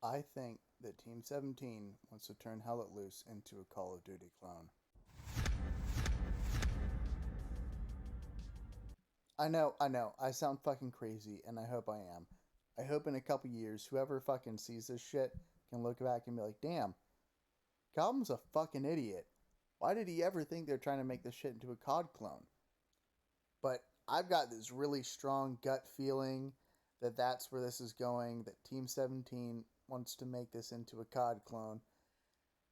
I think that Team 17 wants to turn Hell Let Loose into a Call of Duty clone. I know, I sound fucking crazy, and I hope I am. I hope in a couple years, whoever fucking sees this shit can look back and be like, damn, Cobham's a fucking idiot. Why did he ever think they're trying to make this shit into a COD clone? But I've got this really strong gut feeling that that's where this is going, that Team 17 wants to make this into a COD clone.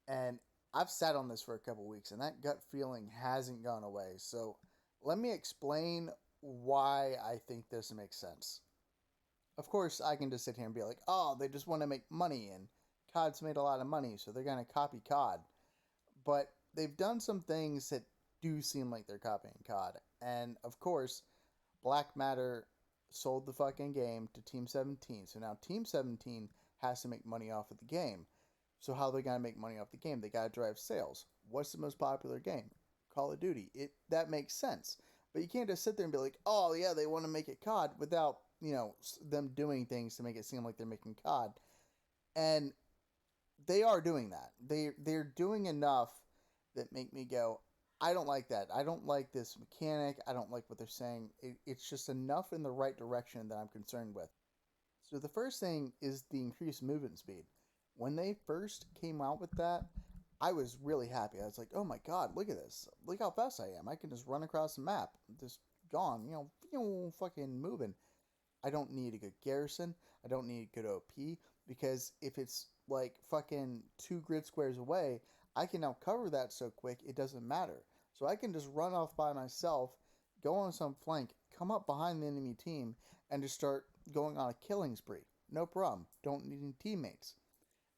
And I've sat on this for a couple weeks, and that gut feeling hasn't gone away. So let me explain why I think this makes sense. Of course, I can just sit here and be like, oh, they just want to make money, and COD's made a lot of money, so they're going to copy COD. But they've done some things that do seem like they're copying COD. And of course, Black Matter sold the fucking game to Team 17. So now Team 17 has to make money off of the game. So how are they gonna make money off the game? They gotta drive sales. What's the most popular game? Call of Duty. It that makes sense. But you can't just sit there and be like, oh yeah, they want to make it COD without them doing things to make it seem like they're making COD. And they are doing that. They're doing enough that make me go, I don't like that. I don't like this mechanic. I don't like what they're saying. It's just enough in the right direction that I'm concerned with. So the first thing is the increased movement speed. When they first came out with that, I was really happy. I was like, "Oh my god, look at this! Look how fast I am! I can just run across the map, just gone, fucking moving." I don't need a good garrison. I don't need good OP because if it's like fucking 2 grid squares away, I can now cover that so quick it doesn't matter. So I can just run off by myself, go on some flank, come up behind the enemy team, and just start going on a killing spree. No problem. Don't need any teammates.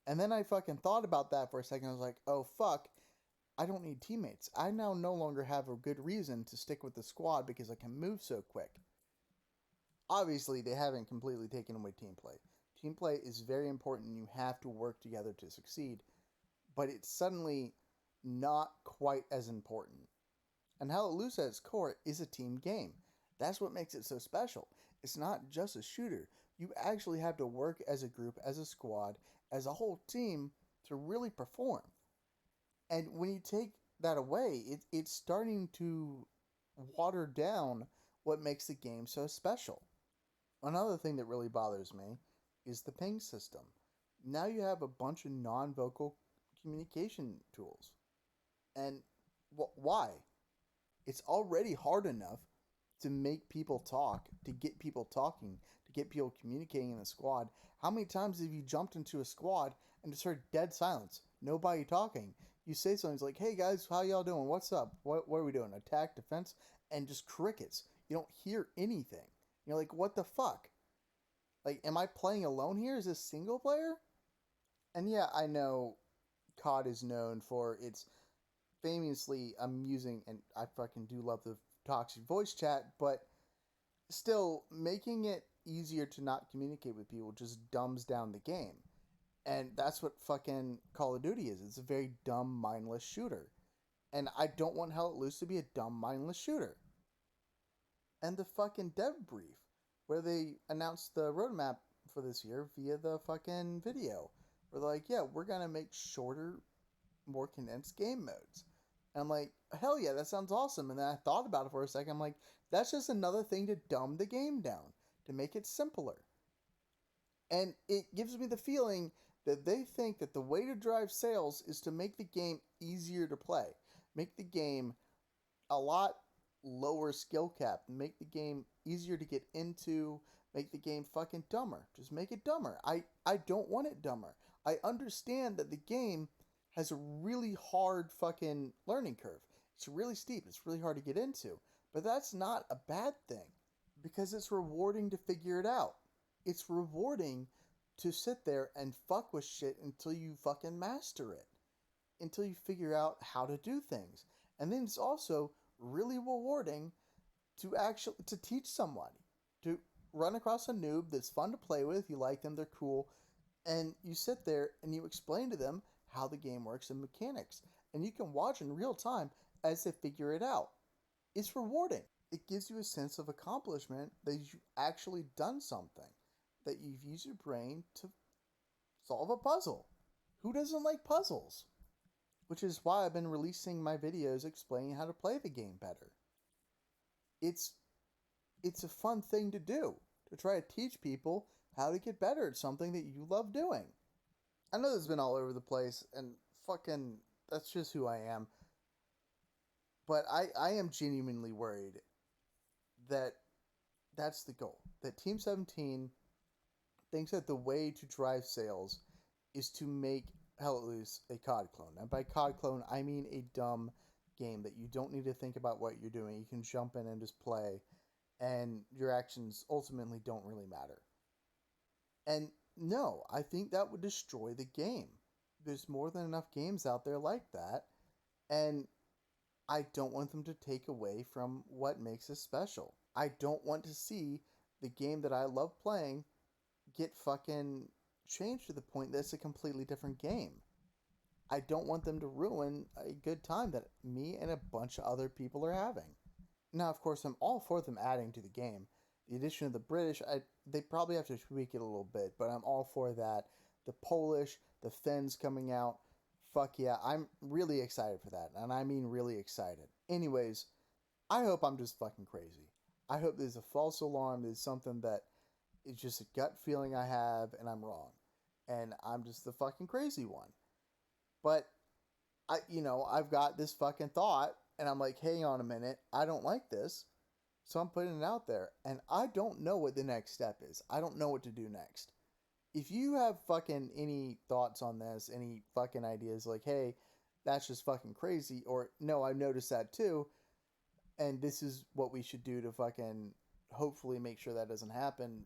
And then I fucking thought about that for a second. I was like, oh fuck, I don't need teammates. I now no longer have a good reason to stick with the squad because I can move so quick. Obviously, they haven't completely taken away team play. Team play is very important and you have to work together to succeed, but it's suddenly not quite as important. And Hell Let Loose at its core is a team game. That's what makes it so special. It's not just a shooter. You actually have to work as a group, as a squad, as a whole team to really perform. And when you take that away, it's starting to water down what makes the game so special. Another thing that really bothers me is the ping system. Now you have a bunch of non vocal communication tools. And why? It's already hard enough to make people talk, to get people talking, to get people communicating in the squad. How many times have you jumped into a squad and just heard dead silence? Nobody talking. You say something it's like, hey guys, how y'all doing? What's up? What are we doing? Attack, defense? And just crickets. You don't hear anything. You're like, what the fuck? Like, am I playing alone here? Is this single player? And yeah, I know COD is known for its famously amusing, and I fucking do love the toxic voice chat, but still, making it easier to not communicate with people just dumbs down the game. And that's what fucking Call of Duty is. It's a very dumb, mindless shooter. And I don't want Hell Let Loose to be a dumb, mindless shooter. And the fucking dev brief, where they announced the roadmap for this year via the fucking video. Where they're like, yeah, we're gonna make shorter, more condensed game modes. And I'm like, hell yeah, that sounds awesome. And then I thought about it for a second. I'm like, that's just another thing to dumb the game down, to make it simpler. And it gives me the feeling that they think that the way to drive sales is to make the game easier to play, make the game a lot lower skill cap, make the game easier to get into, make the game fucking dumber. Just make it dumber. I don't want it dumber. I understand that the game has a really hard fucking learning curve. It's really steep. It's really hard to get into. But that's not a bad thing because it's rewarding to figure it out. It's rewarding to sit there and fuck with shit until you fucking master it, until you figure out how to do things. And then it's also really rewarding to actually to teach somebody, to run across a noob that's fun to play with, you like them, they're cool, and you sit there and you explain to them how the game works and mechanics. And you can watch in real time as they figure it out. It's rewarding. It gives you a sense of accomplishment that you've actually done something, that you've used your brain to solve a puzzle. Who doesn't like puzzles? Which is why I've been releasing my videos explaining how to play the game better. It's it's a fun thing to do, to try to teach people how to get better at something that you love doing. I know this has been all over the place, and fucking, that's just who I am. But I am genuinely worried that that's the goal. That Team 17 thinks that the way to drive sales is to make Hell Let Loose a COD clone. And by COD clone, I mean a dumb game that you don't need to think about what you're doing. You can jump in and just play, and your actions ultimately don't really matter. And no, I think that would destroy the game. There's more than enough games out there like that, and I don't want them to take away from what makes us special. I don't want to see the game that I love playing get fucking changed to the point that it's a completely different game. I don't want them to ruin a good time that me and a bunch of other people are having. Now, of course, I'm all for them adding to the game. The addition of the British, they probably have to tweak it a little bit, but I'm all for that. The Polish, the Finns coming out, fuck yeah, I'm really excited for that, and I mean really excited. Anyways, I hope I'm just fucking crazy. I hope there's a false alarm, there's something that is just a gut feeling I have, and I'm wrong. And I'm just the fucking crazy one. But I've got this fucking thought, and I'm like, hang on a minute, I don't like this. So I'm putting it out there, and I don't know what the next step is. I don't know what to do next. If you have fucking any thoughts on this, any fucking ideas, like, hey, that's just fucking crazy, or no, I noticed that too, and this is what we should do to fucking hopefully make sure that doesn't happen,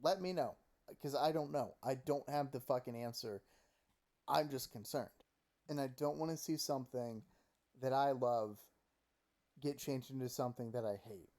let me know. Because I don't know. I don't have the fucking answer. I'm just concerned. And I don't want to see something that I love get changed into something that I hate.